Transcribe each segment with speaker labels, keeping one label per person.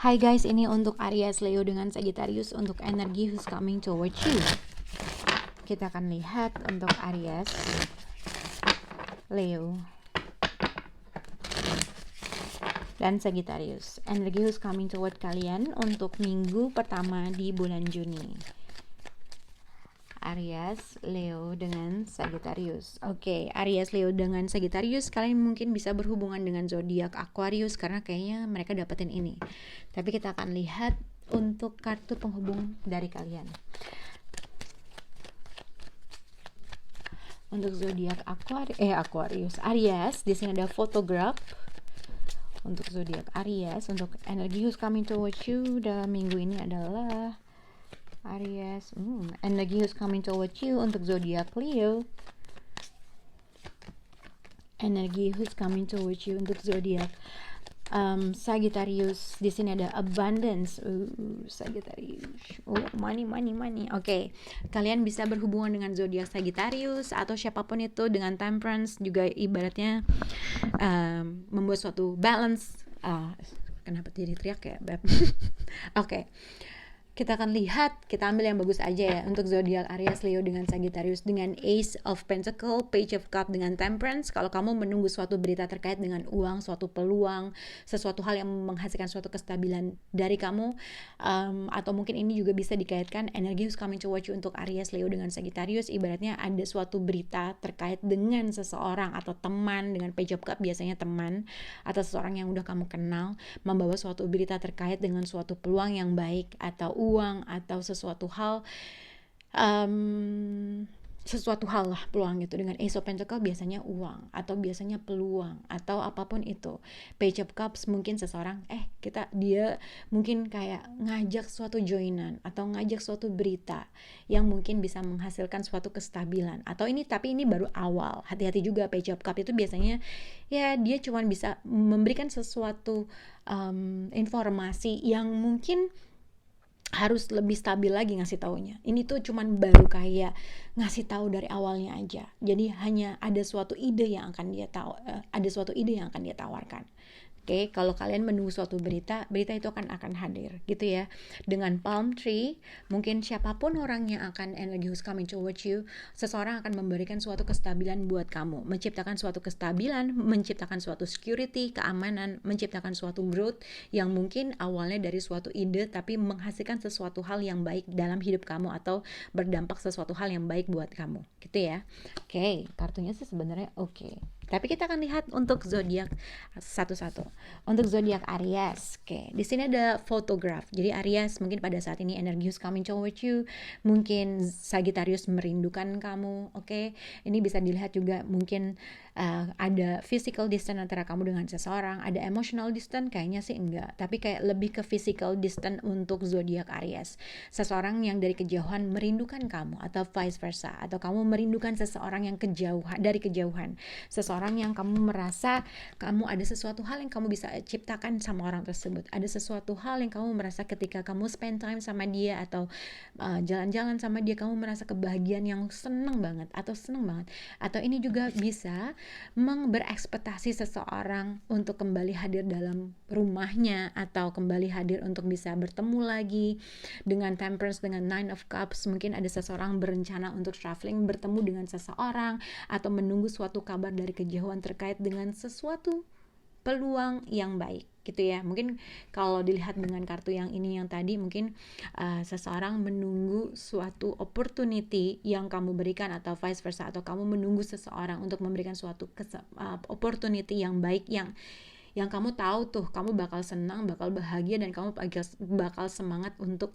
Speaker 1: Hai guys, ini untuk Aries, Leo dengan Sagittarius untuk energi who's coming towards you. Kita akan lihat untuk Aries, Leo, dan Sagittarius. Energi who's coming toward kalian untuk minggu pertama di bulan Juni. Aries, Leo dengan Sagittarius. Oke, Aries, Leo dengan Sagittarius, kalian mungkin bisa berhubungan dengan zodiak Aquarius karena kayaknya mereka dapetin ini. Tapi kita akan lihat untuk kartu penghubung dari kalian. Untuk zodiak Aquarius, Aries, di sini ada photograph. Untuk zodiak Aries, untuk energi who's coming towards you dalam minggu ini adalah Aries, energi who's coming towards you untuk zodiak Leo. Energi who's coming towards you untuk zodiak Sagittarius. Di sini ada abundance. Sagittarius. Money. Oke. Kalian bisa berhubungan dengan zodiak Sagittarius atau siapapun itu dengan temperance juga ibaratnya membuat suatu balance. Kenapa jadi teriak ya, Beb? Oke. Kita akan lihat, kita ambil yang bagus aja ya untuk zodiak Aries, Leo dengan Sagittarius dengan Ace of Pentacle, Page of Cup dengan Temperance. Kalau kamu menunggu suatu berita terkait dengan uang, suatu peluang, sesuatu hal yang menghasilkan suatu kestabilan dari kamu, atau mungkin ini juga bisa dikaitkan energi who's coming towards you untuk Aries, Leo dengan Sagittarius. Ibaratnya ada suatu berita terkait dengan seseorang atau teman, dengan Page of Cup biasanya teman atau seseorang yang udah kamu kenal membawa suatu berita terkait dengan suatu peluang yang baik atau uang atau sesuatu hal lah peluang gitu. Dengan Ace of Pentacle biasanya uang atau biasanya peluang atau apapun itu. Page of Cups mungkin seseorang dia mungkin kayak ngajak suatu joinan atau ngajak suatu berita yang mungkin bisa menghasilkan suatu kestabilan atau tapi ini baru awal. Hati-hati juga, Page of Cup itu biasanya ya dia cuma bisa memberikan sesuatu informasi yang mungkin harus lebih stabil lagi ngasih taunya. Ini tuh cuman baru kayak ngasih tahu dari awalnya aja. Jadi hanya ada suatu ide yang akan dia tawarkan. Oke, kalau kalian menunggu suatu berita itu akan hadir gitu ya. Dengan palm tree, mungkin siapapun orang yang akan energi who's coming towards you, seseorang akan memberikan suatu kestabilan buat kamu, menciptakan suatu kestabilan, menciptakan suatu security, keamanan, menciptakan suatu growth yang mungkin awalnya dari suatu ide tapi menghasilkan sesuatu hal yang baik dalam hidup kamu atau berdampak sesuatu hal yang baik buat kamu, gitu ya. Oke, kartunya sih sebenarnya oke. Tapi kita akan lihat untuk zodiak satu-satu. Untuk zodiak Aries, di sini ada photograph. Jadi Aries mungkin pada saat ini energi who's coming towards you, mungkin Sagittarius merindukan kamu. Ini bisa dilihat juga mungkin ada physical distance antara kamu dengan seseorang, ada emotional distance kayaknya sih enggak, tapi kayak lebih ke physical distance untuk zodiak Aries. Seseorang yang dari kejauhan merindukan kamu atau vice versa, atau kamu merindukan seseorang yang dari kejauhan. Seseorang yang kamu merasa kamu ada sesuatu hal yang kamu bisa ciptakan sama orang tersebut. Ada sesuatu hal yang kamu merasa ketika kamu spend time sama dia atau jalan-jalan sama dia, kamu merasa kebahagiaan yang seneng banget. Atau ini juga bisa berekspektasi seseorang untuk kembali hadir dalam rumahnya atau kembali hadir untuk bisa bertemu lagi. Dengan Temperance, dengan Nine of Cups, mungkin ada seseorang berencana untuk traveling, bertemu dengan seseorang atau menunggu suatu kabar dari kejauhan terkait dengan sesuatu peluang yang baik gitu ya. Mungkin kalau dilihat dengan kartu yang ini yang tadi, mungkin seseorang menunggu suatu opportunity yang kamu berikan atau vice versa, atau kamu menunggu seseorang untuk memberikan suatu opportunity yang baik yang kamu tahu tuh kamu bakal senang, bakal bahagia, dan kamu bakal semangat untuk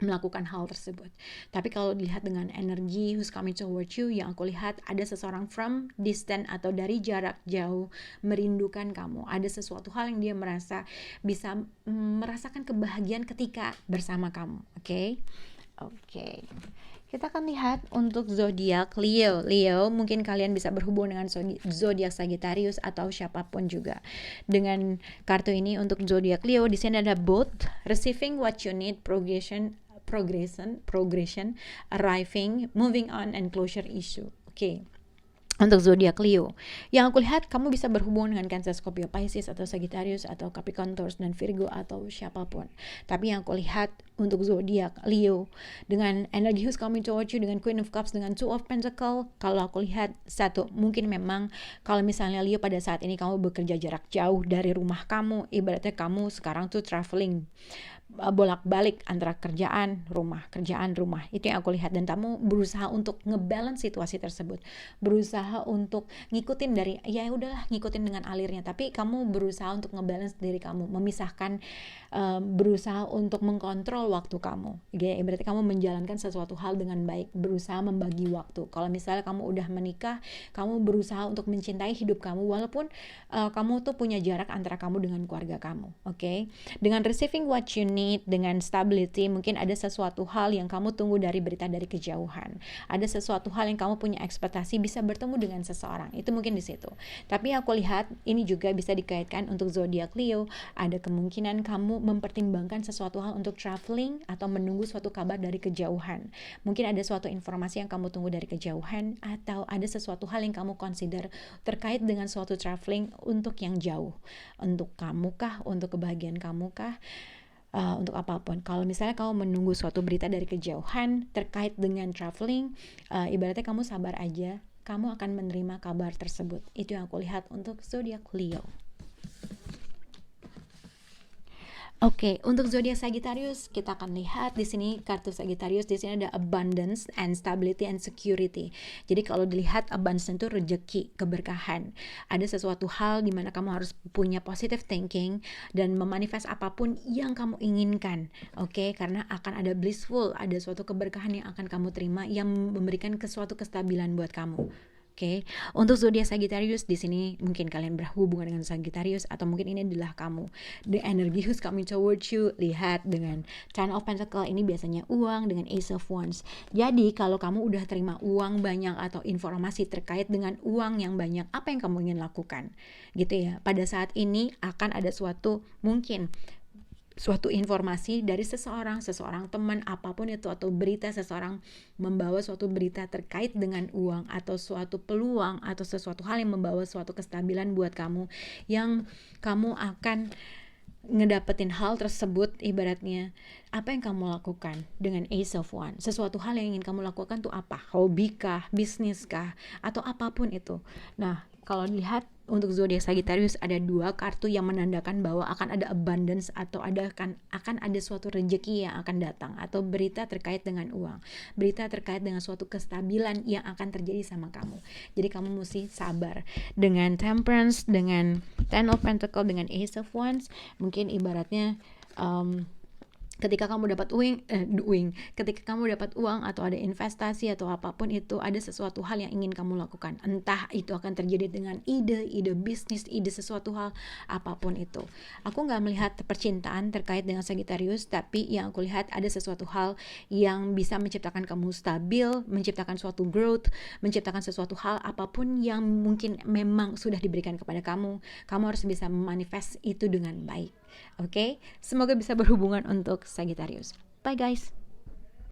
Speaker 1: melakukan hal tersebut. Tapi kalau dilihat dengan energi who's coming towards you, yang aku lihat ada seseorang from distance atau dari jarak jauh merindukan kamu. Ada sesuatu hal yang dia merasa bisa merasakan kebahagiaan ketika bersama kamu. Oke. Kita akan lihat untuk zodiak Leo. Mungkin kalian bisa berhubung dengan zodiak Sagittarius atau siapapun juga. Dengan kartu ini untuk zodiak Leo, di sini ada both, receiving what you need, progression, arriving, moving on, and closure issue. Untuk zodiak Leo, yang aku lihat kamu bisa berhubungan dengan Cancer, Scorpio, Pisces, atau Sagittarius, atau Capricorn, Taurus, dan Virgo, atau siapapun. Tapi yang aku lihat untuk zodiak Leo, dengan energi who's coming towards you, dengan Queen of Cups, dengan Two of Pentacles, kalau aku lihat satu, mungkin memang kalau misalnya Leo pada saat ini kamu bekerja jarak jauh dari rumah kamu, ibaratnya kamu sekarang tuh traveling bolak-balik antara kerjaan rumah itu yang aku lihat, dan kamu berusaha untuk ngebalance situasi tersebut, berusaha untuk ngikutin dari ya udahlah ngikutin dengan alirnya, tapi kamu berusaha untuk ngebalance diri kamu, memisahkan, berusaha untuk mengkontrol waktu kamu. Ya, berarti kamu menjalankan sesuatu hal dengan baik, berusaha membagi waktu. Kalau misalnya kamu udah menikah, kamu berusaha untuk mencintai hidup kamu walaupun kamu tuh punya jarak antara kamu dengan keluarga kamu. Oke? Dengan receiving what you need, dengan stability, mungkin ada sesuatu hal yang kamu tunggu dari berita dari kejauhan. Ada sesuatu hal yang kamu punya ekspektasi bisa bertemu dengan seseorang. Itu mungkin di situ. Tapi aku lihat ini juga bisa dikaitkan untuk zodiak Leo, ada kemungkinan kamu mempertimbangkan sesuatu hal untuk traveling atau menunggu suatu kabar dari kejauhan. Mungkin ada suatu informasi yang kamu tunggu dari kejauhan, atau ada sesuatu hal yang kamu consider terkait dengan suatu traveling untuk yang jauh. Untuk kamu kah? Untuk kebahagiaan kamu kah? Untuk apapun. Kalau misalnya kamu menunggu suatu berita dari kejauhan terkait dengan traveling, ibaratnya kamu sabar aja, kamu akan menerima kabar tersebut. Itu yang aku lihat untuk zodiak Leo. Oke, untuk zodiak Sagittarius kita akan lihat di sini kartu Sagittarius, di sini ada abundance and stability and security. Jadi kalau dilihat abundance itu rezeki, keberkahan. Ada sesuatu hal di mana kamu harus punya positive thinking dan memanifest apapun yang kamu inginkan. Oke, karena akan ada blissful, ada suatu keberkahan yang akan kamu terima yang memberikan suatu kestabilan buat kamu. Oke, untuk zodiak Sagittarius di sini mungkin kalian berhubungan dengan Sagittarius, atau mungkin ini adalah kamu. The energy who's coming towards you, lihat dengan Ten of Pentacles, ini biasanya uang, dengan Ace of Wands. Jadi kalau kamu udah terima uang banyak atau informasi terkait dengan uang yang banyak, apa yang kamu ingin lakukan? Gitu ya. Pada saat ini akan ada suatu mungkin suatu informasi dari seseorang teman, apapun itu, atau berita seseorang membawa suatu berita terkait dengan uang, atau suatu peluang, atau sesuatu hal yang membawa suatu kestabilan buat kamu, yang kamu akan ngedapetin hal tersebut. Ibaratnya apa yang kamu lakukan dengan Ace of Wands, sesuatu hal yang ingin kamu lakukan tuh apa? Hobi kah, bisnis kah, atau apapun itu. Nah, kalau dilihat untuk zodiak Sagittarius ada dua kartu yang menandakan bahwa akan ada abundance, atau akan ada suatu rezeki yang akan datang, atau berita terkait dengan uang, berita terkait dengan suatu kestabilan yang akan terjadi sama kamu. Jadi kamu mesti sabar. Dengan Temperance, dengan Ten of Pentacles, dengan Ace of Wands, mungkin ibaratnya ketika kamu dapat ketika kamu dapat uang atau ada investasi atau apapun itu, ada sesuatu hal yang ingin kamu lakukan, entah itu akan terjadi dengan ide bisnis, ide sesuatu hal, apapun itu. Aku nggak melihat percintaan terkait dengan Sagittarius, tapi yang aku lihat ada sesuatu hal yang bisa menciptakan kamu stabil, menciptakan suatu growth, menciptakan sesuatu hal apapun yang mungkin memang sudah diberikan kepada kamu harus bisa memanifest itu dengan baik. Oke, semoga bisa berhubungan untuk Sagittarius. Bye guys.